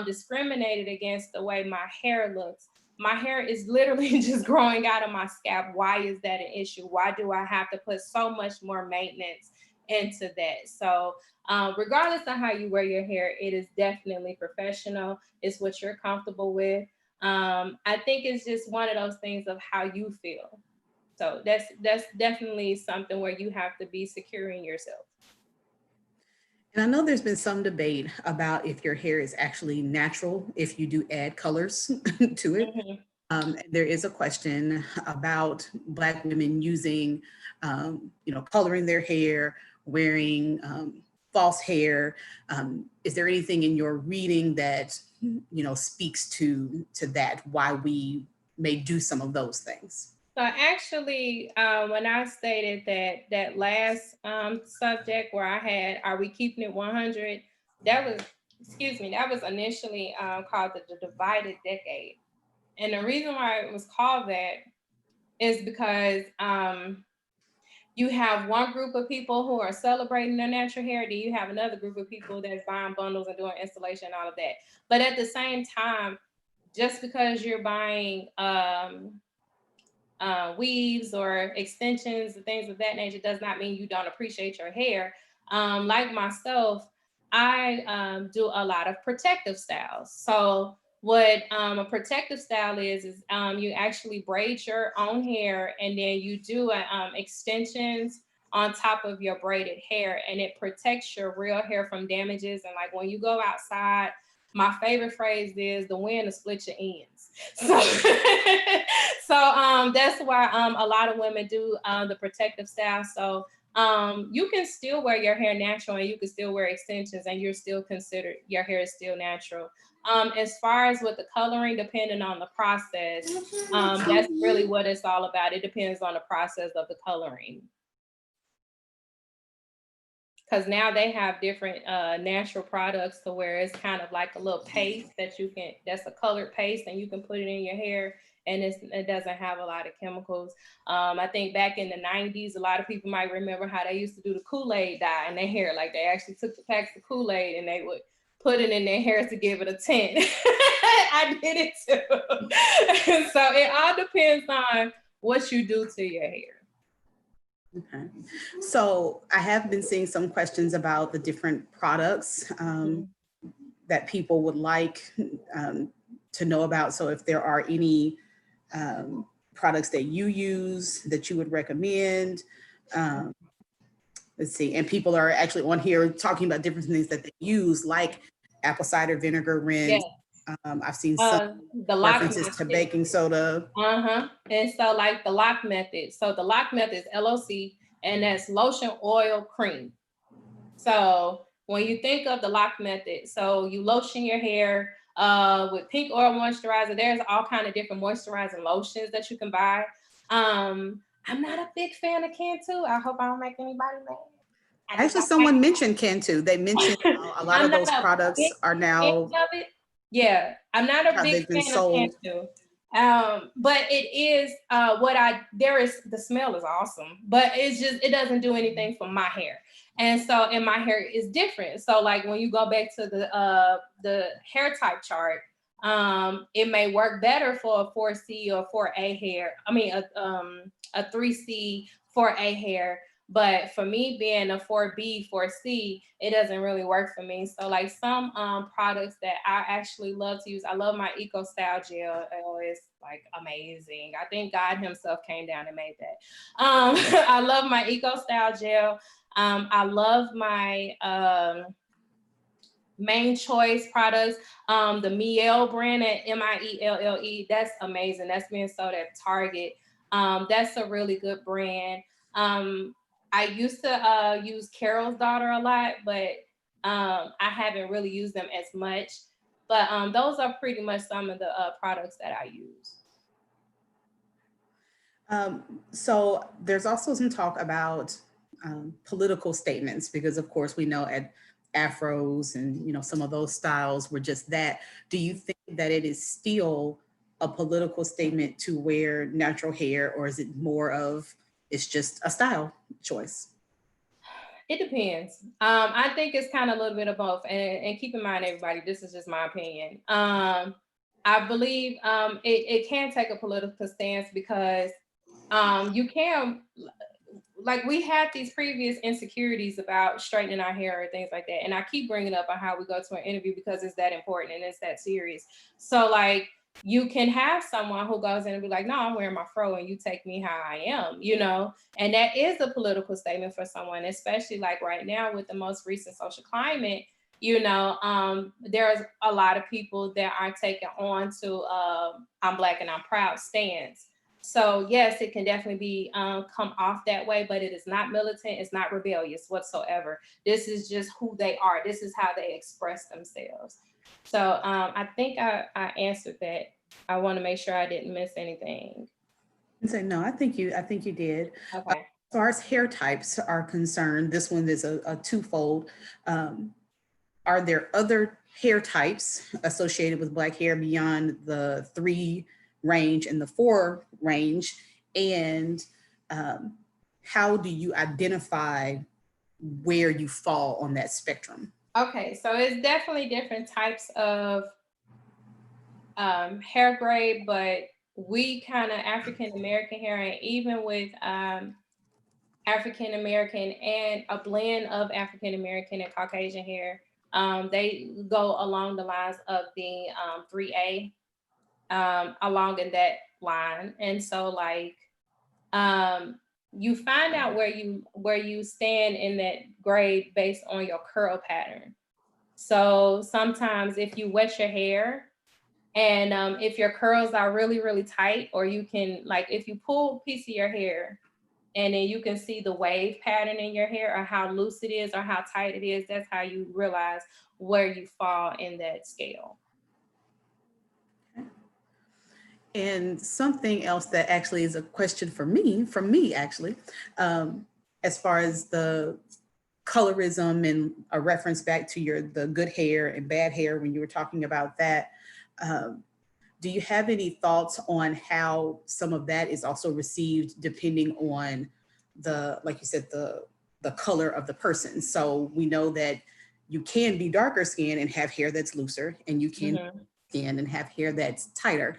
discriminated against the way my hair looks? My hair is literally just growing out of my scalp. Why is that an issue? Why do I have to put so much more maintenance into that? So regardless of how you wear your hair, it is definitely professional. It's what you're comfortable with. I think it's just one of those things of how you feel. So that's definitely something where you have to be secure in yourself. And I know there's been some debate about if your hair is actually natural, if you do add colors to it. Mm-hmm. There is a question about Black women using, you know, coloring their hair, wearing false hair. Is there anything in your reading that, you know, speaks to that, why we may do some of those things? So actually, when I stated that last subject where I had, are we keeping it 100? That was, excuse me, that was initially called the divided decade. And the reason why it was called that is because you have one group of people who are celebrating their natural hair, then you have another group of people that's buying bundles and doing installation and all of that. But at the same time, just because you're buying weaves or extensions and things of that nature does not mean you don't appreciate your hair. Like myself, I do a lot of protective styles. So what a protective style is you actually braid your own hair and then you do extensions on top of your braided hair, and it protects your real hair from damages. And like when you go outside, my favorite phrase is the wind to split your ends. So, that's why a lot of women do the protective style. So you can still wear your hair natural and you can still wear extensions and you're still considered your hair is still natural. As far as with the coloring, depending on the process, that's really what it's all about. It depends on the process of the coloring. Because now they have different natural products to where it's kind of like a little paste that you can, that's a colored paste and you can put it in your hair and it doesn't have a lot of chemicals. I think back in the 90s, a lot of people might remember how they used to do the Kool-Aid dye in their hair. Like they actually took the packs of Kool-Aid and they would put it in their hair to give it a tint. I did it too. So it all depends on what you do to your hair. Okay. So I have been seeing some questions about the different products that people would like to know about. So if there are any products that you use that you would recommend, let's see. And people are actually on here talking about different things that they use, like apple cider vinegar rinse. I've seen some the references to baking soda. And so like the lock method. So the lock method is LOC and that's lotion, oil, cream. So when you think of the lock method, so you lotion your hair with pink oil moisturizer. There's all kind of different moisturizing lotions that you can buy. I'm not a big fan of Cantu. I hope I don't make anybody mad. Actually, someone mentioned Cantu. They mentioned a lot of those products are now. Yeah, I'm not a big fan of Cantu. But it is the smell is awesome, but it doesn't do anything for my hair. And my hair is different. So like when you go back to the hair type chart, it may work better for a 4C or 4A hair. I mean a 3C 4A hair. But for me being a 4B, 4C, it doesn't really work for me. So like some products that I actually love to use, I love my Eco Style Gel. It's like amazing. I think God himself came down and made that. I love my Eco Style Gel. I love my Main Choice products, the Mielle brand at Mielle. That's amazing. That's being sold at Target. That's a really good brand. I used to use Carol's Daughter a lot, but I haven't really used them as much. But those are pretty much some of the products that I use. So there's also some talk about political statements, because of course we know at afros and some of those styles were just that. Do you think that it is still a political statement to wear natural hair, or is it more of it's just a style choice? It depends. I think it's kind of a little bit of both. And keep in mind, everybody, this is just my opinion. I believe it can take a political stance because you can, like we had these previous insecurities about straightening our hair or things like that. And I keep bringing up on how we go to an interview because it's that important and it's that serious. So like, you can have someone who goes in and be like, no, I'm wearing my fro and you take me how I am, and that is a political statement for someone, especially like right now with the most recent social climate, there's a lot of people that are taking on to I'm Black and I'm proud stance. So yes, it can definitely be come off that way, but it is not militant. It's not rebellious whatsoever. This is just who they are. This is how they express themselves. So I think I answered that. I want to make sure I didn't miss anything. No, I think you did. Okay. As far as hair types are concerned, this one is a twofold. Are there other hair types associated with Black hair beyond the 3 range and the 4 range? And how do you identify where you fall on that spectrum? Okay, so it's definitely different types of hair grade, but we kind of African American hair, and even with African American and a blend of African American and Caucasian hair, they go along the lines of the 3A, along in that line. And so like you find out where you stand in that grade based on your curl pattern. So sometimes if you wet your hair and if your curls are really, really tight, or you can, like, if you pull a piece of your hair and then you can see the wave pattern in your hair or how loose it is or how tight it is, that's how you realize where you fall in that scale. And something else that actually is a question for me, from me actually, as far as the colorism and a reference back to the good hair and bad hair when you were talking about that. Um, do you have any thoughts on how some of that is also received depending on like you said, the color of the person? So we know that you can be darker skinned and have hair that's looser, and you can skin and have hair that's tighter.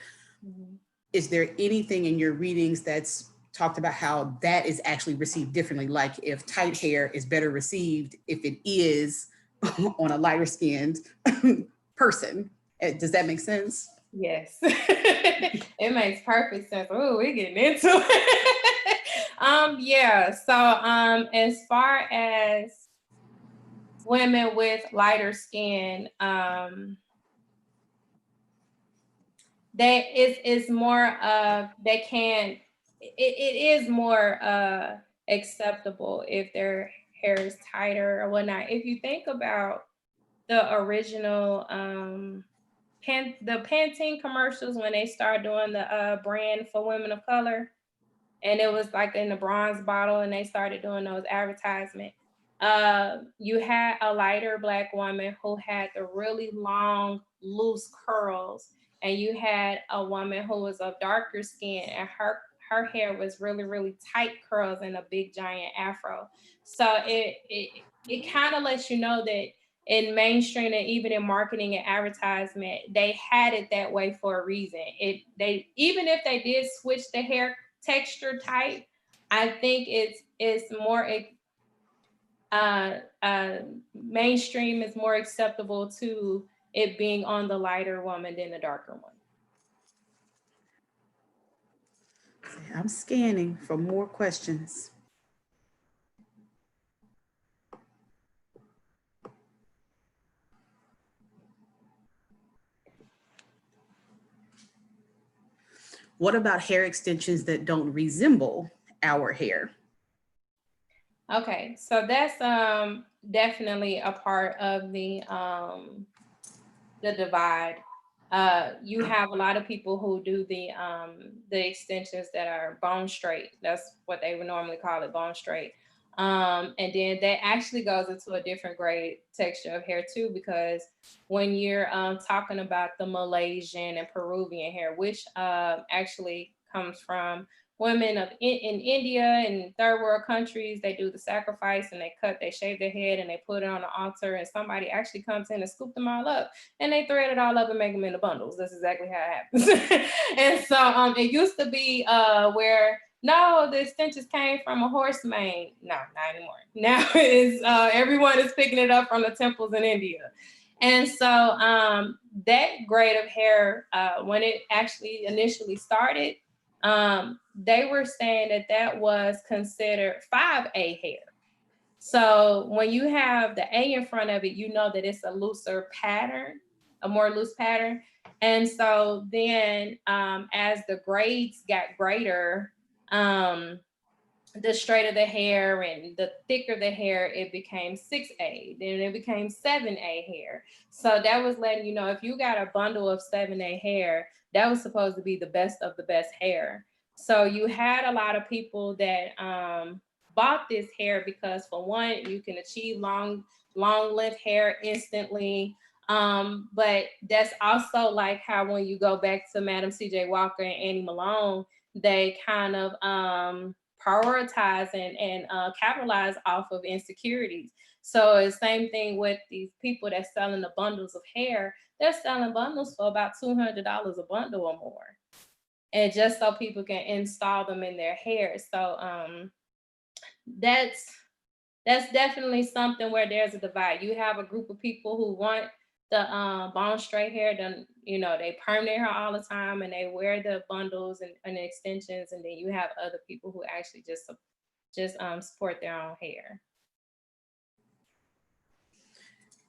Is there anything in your readings that's talked about how that is actually received differently? Like if tight hair is better received if it is on a lighter skinned person. Does that make sense? Yes. It makes perfect sense. Oh, we're getting into it. Yeah. So as far as women with lighter skin, is more it is more acceptable if their hair is tighter or whatnot. If you think about the original the Pantene commercials when they started doing the brand for women of color, and it was like in the bronze bottle, and they started doing those advertisements. You had a lighter Black woman who had the really long, loose curls, and you had a woman who was of darker skin, and her hair was really, really tight curls and a big giant afro. So it kind of lets you know that in mainstream and even in marketing and advertisement, they had it that way for a reason. They even if they did switch the hair texture type, I think it's more mainstream is more acceptable to it being on the lighter woman than the darker one. I'm scanning for more questions. What about hair extensions that don't resemble our hair? Okay, so that's definitely a part of the divide. You have a lot of people who do the extensions that are bone straight. That's what they would normally call it, bone straight. And then that actually goes into a different grade texture of hair too, because when you're talking about the Malaysian and Peruvian hair, which actually comes from women in India and third world countries, they do the sacrifice and they shave their head and they put it on the altar, and somebody actually comes in and scoop them all up and they thread it all up and make them into bundles. That's exactly how it happens. And so it used to be where no, the extensions came from a horse mane. No, not anymore. Now is everyone is picking it up from the temples in India. And so that grade of hair, when it actually initially started, they were saying that was considered 5A hair. So when you have the A in front of it, you know that it's a looser pattern, a more loose pattern. And so then as the grades got greater, the straighter the hair and the thicker the hair, it became 6A. Then it became 7A hair. So that was letting you know if you got a bundle of 7A hair, that was supposed to be the best of the best hair. So you had a lot of people that bought this hair because, for one, you can achieve long length hair instantly. But that's also like how when you go back to Madam C.J. Walker and Annie Malone, they kind of prioritize and capitalize off of insecurities. So it's the same thing with these people that's selling the bundles of hair. They're selling bundles for about $200 a bundle or more, and just so people can install them in their hair. So that's definitely something where there's a divide. You have a group of people who want the bone straight hair done, they perm their hair all the time and they wear the bundles and extensions, and then you have other people who actually just support their own hair.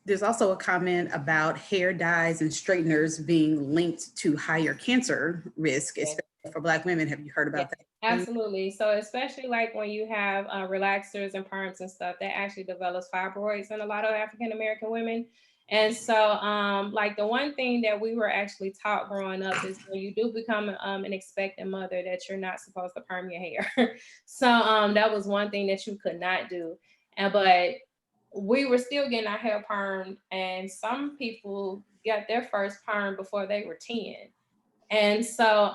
There's also a comment about hair dyes and straighteners being linked to higher cancer risk, Yeah. especially for Black women. Have you heard Yeah, about that? absolutely. So especially like when you have relaxers and perms and stuff, that actually develops fibroids in a lot of African American women. And so, like the one thing that we were actually taught growing up is when you do become an expectant mother, that you're not supposed to perm your hair. So that was one thing that you could not do. And but we were still getting our hair permed, and some people got their first perm before they were 10. And so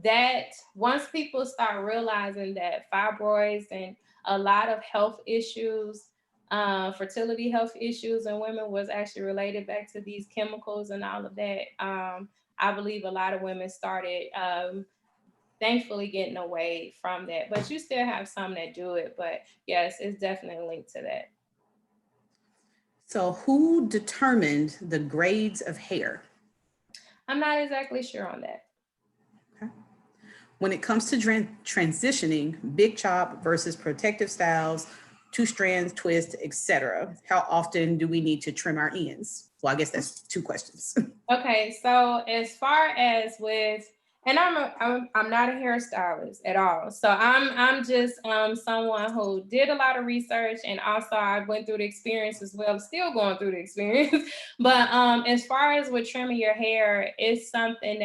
that once people start realizing that fibroids and a lot of health issues, fertility health issues in women was actually related back to these chemicals and all of that, I believe a lot of women started thankfully getting away from that. But you still have some that do it. But yes, it's definitely linked to that. So, who determined the grades of hair? I'm not exactly sure on that. Okay. When it comes to transitioning, big chop versus protective styles, two strands, twist, etc., how often do we need to trim our ends? Well, I guess that's two questions. Okay, so as far as with, and I'm not a hairstylist at all. So I'm just someone who did a lot of research, and also I went through the experience as well, still going through the experience. But as far as with trimming your hair, it's something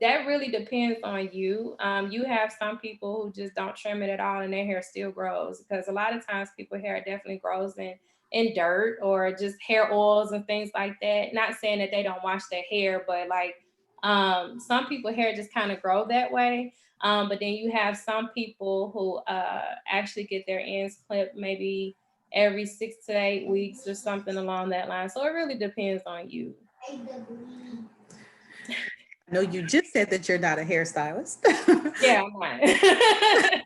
that really depends on you. You have some people who just don't trim it at all and their hair still grows, because a lot of times people's hair definitely grows in dirt or just hair oils and things like that. Not saying that they don't wash their hair, but like some people hair just kind of grow that way. But then you have some people who actually get their ends clipped maybe every 6 to 8 weeks or something along that line. So it really depends on you. I know you just said that you're not a hairstylist. Yeah, I'm not.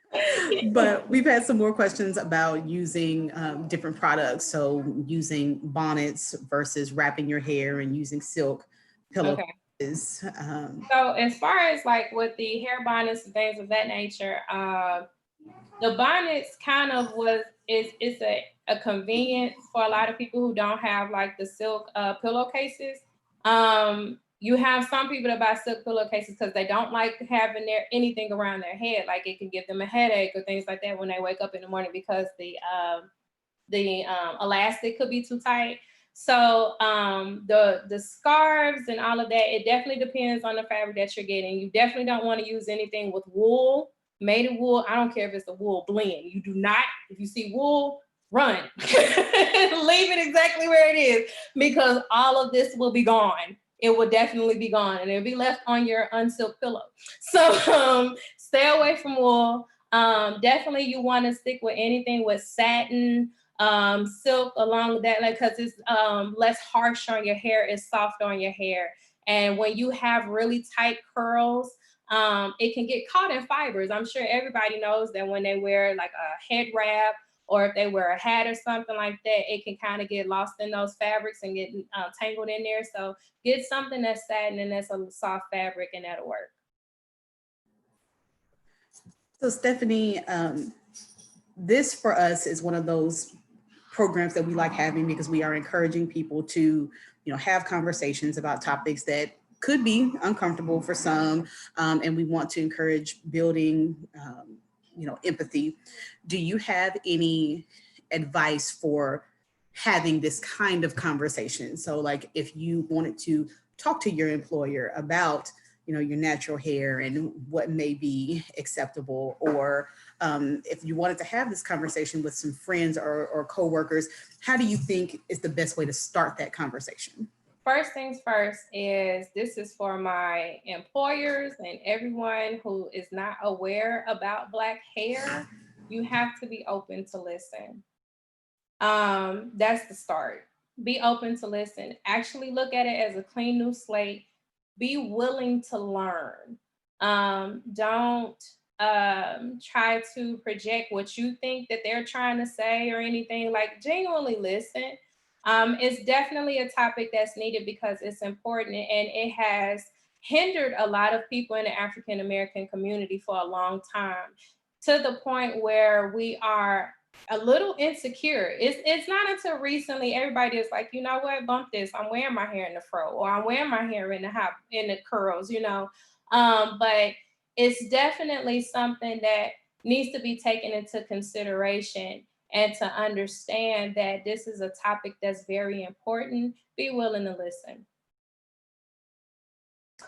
But we've had some more questions about using different products. So using bonnets versus wrapping your hair and using silk Okay. pillowcases. So as far as like with the hair bonnets and things of that nature, the bonnets kind of it's a convenience for a lot of people who don't have like the silk pillowcases. You have some people that buy silk pillowcases because they don't like having anything around their head, like it can give them a headache or things like that when they wake up in the morning because the elastic could be too tight. So the scarves and all of that, it definitely depends on the fabric that you're getting. You definitely don't want to use anything with wool, made of wool. I don't care if it's a wool blend. You do not, if you see wool, run. Leave it exactly where it is, because all of this will be gone. It will definitely be gone, and it'll be left on your unsilk pillow. So stay away from wool. Definitely you want to stick with anything with satin, silk along with that, like, because it's less harsh on your hair, it's soft on your hair. And when you have really tight curls, it can get caught in fibers. I'm sure everybody knows that when they wear like a head wrap or if they wear a hat or something like that, it can kind of get lost in those fabrics and get tangled in there. So get something that's satin and that's a soft fabric, and that'll work. So Stephanie, this for us is one of those programs that we like having because we are encouraging people to, have conversations about topics that could be uncomfortable for some, and we want to encourage building, empathy. Do you have any advice for having this kind of conversation? So, like, if you wanted to talk to your employer about, your natural hair and what may be acceptable, or if you wanted to have this conversation with some friends or coworkers, how do you think is the best way to start that conversation? First things first is this is for my employers and everyone who is not aware about Black hair. You have to be open to listen. That's the start. Be open to listen. Actually look at it as a clean new slate. Be willing to learn. Don't try to project what you think that they're trying to say or anything. Like, genuinely listen. It's definitely a topic that's needed because it's important, and it has hindered a lot of people in the African American community for a long time, to the point where we are a little insecure. It's not until recently everybody is like, you know what, bump this. I'm wearing my hair in the fro, or I'm wearing my hair in the curls, you know. But it's definitely something that needs to be taken into consideration, and to understand that this is a topic that's very important. Be willing to listen.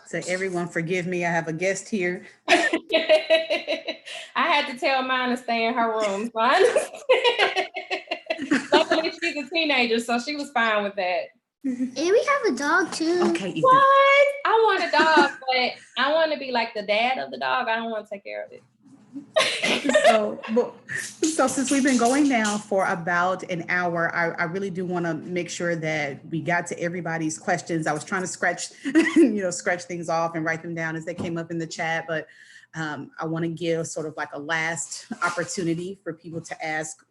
So everyone forgive me, I have a guest here. I had to tell mine to stay in her room. So luckily, she's a teenager, so she was fine with that. And we have a dog too. Okay, Ethan. What? I want a dog, but I want to be like the dad of the dog. I don't want to take care of it. So since we've been going now for about an hour, I really do want to make sure that we got to everybody's questions. I was trying to scratch things off and write them down as they came up in the chat, but I want to give sort of like a last opportunity for people to ask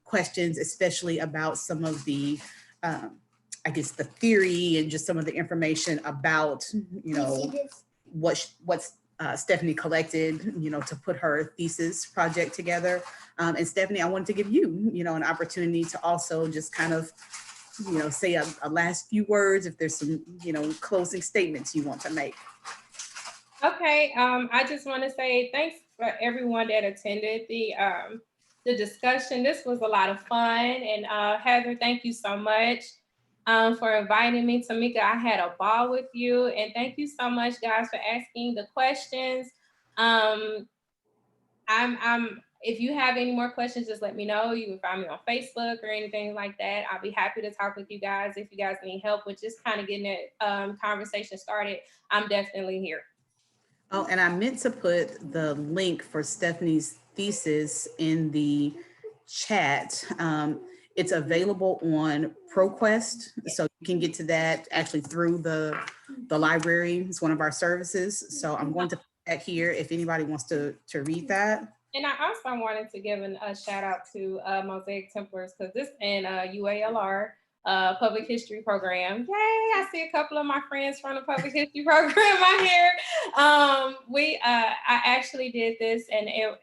questions, especially about some of the, I guess, the theory and just some of the information about, what's Stephanie collected, to put her thesis project together. And Stephanie, I wanted to give you, an opportunity to also just kind of, say a last few words, if there's some, closing statements you want to make. Okay, I just want to say thanks for everyone that attended the discussion. This was a lot of fun, and Heather, thank you so much for inviting me. Tamika, I had a ball with you, and thank you so much, guys, for asking the questions. If you have any more questions, just let me know. You can find me on Facebook or anything like that. I'll be happy to talk with you guys. If you guys need help with just kind of getting that conversation started, I'm definitely here. Oh, and I meant to put the link for Stephanie's thesis in the chat. It's available on ProQuest, so you can get to that actually through the library. It's one of our services. So I'm going to put that here if anybody wants to read that. And I also wanted to give a shout out to Mosaic Templars, because this and UALR public history program. Yay! I see a couple of my friends from the public history program out here. I actually did this, and it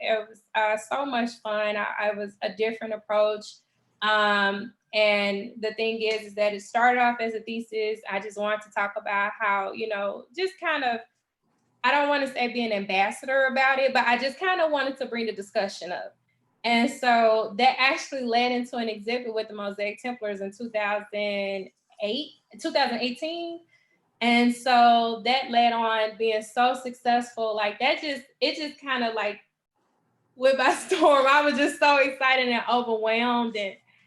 was so much fun. I was a different approach. And the thing is that it started off as a thesis. I just wanted to talk about how, just kind of, I don't want to say be an ambassador about it, but I just kind of wanted to bring the discussion up. And so that actually led into an exhibit with the Mosaic Templars in 2018. And so that led on being so successful. Like it just kind of like went by storm. I was just so excited and overwhelmed.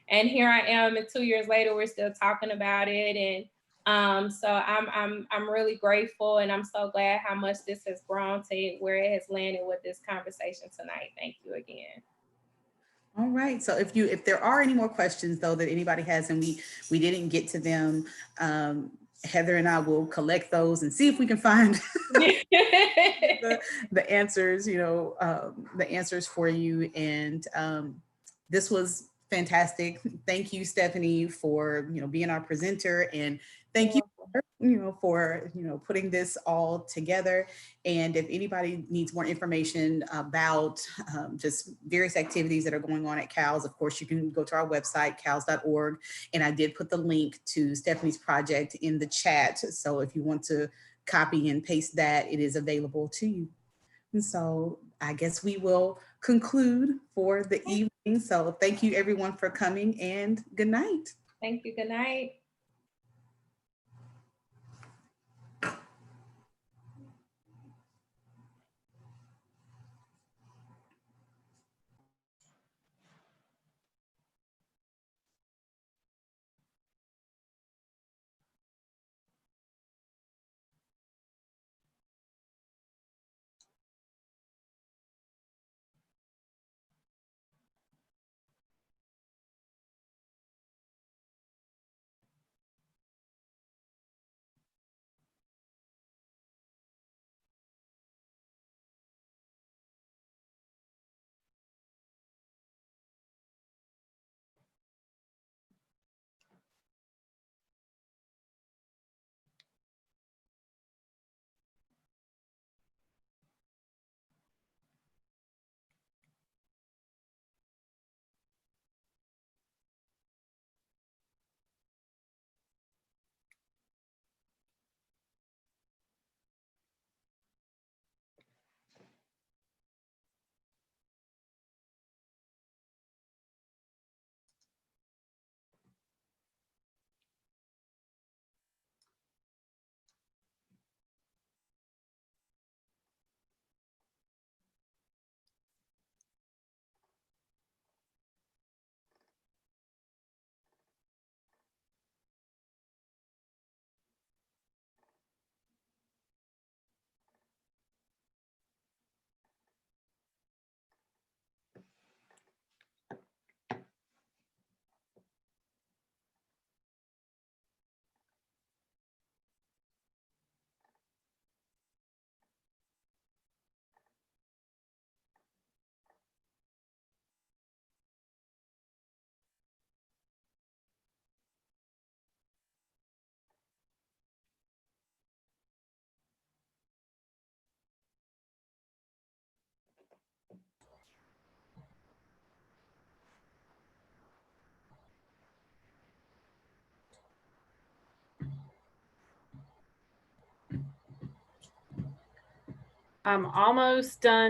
And here I am, and 2 years later, we're still talking about it. And so I'm really grateful, and I'm so glad how much this has grown to where it has landed with this conversation tonight. Thank you again. All right. So if there are any more questions though that anybody has and we didn't get to them, Heather and I will collect those and see if we can find the answers, the answers for you. And this was fantastic. Thank you, Stephanie, for being our presenter, and thank you for putting this all together. And if anybody needs more information about just various activities that are going on at CALS, of course, you can go to our website, cals.org. And I did put the link to Stephanie's project in the chat. So if you want to copy and paste that, it is available to you. And so I guess we will conclude for the evening. So thank you everyone for coming, and good night. Thank you. Good night. I'm almost done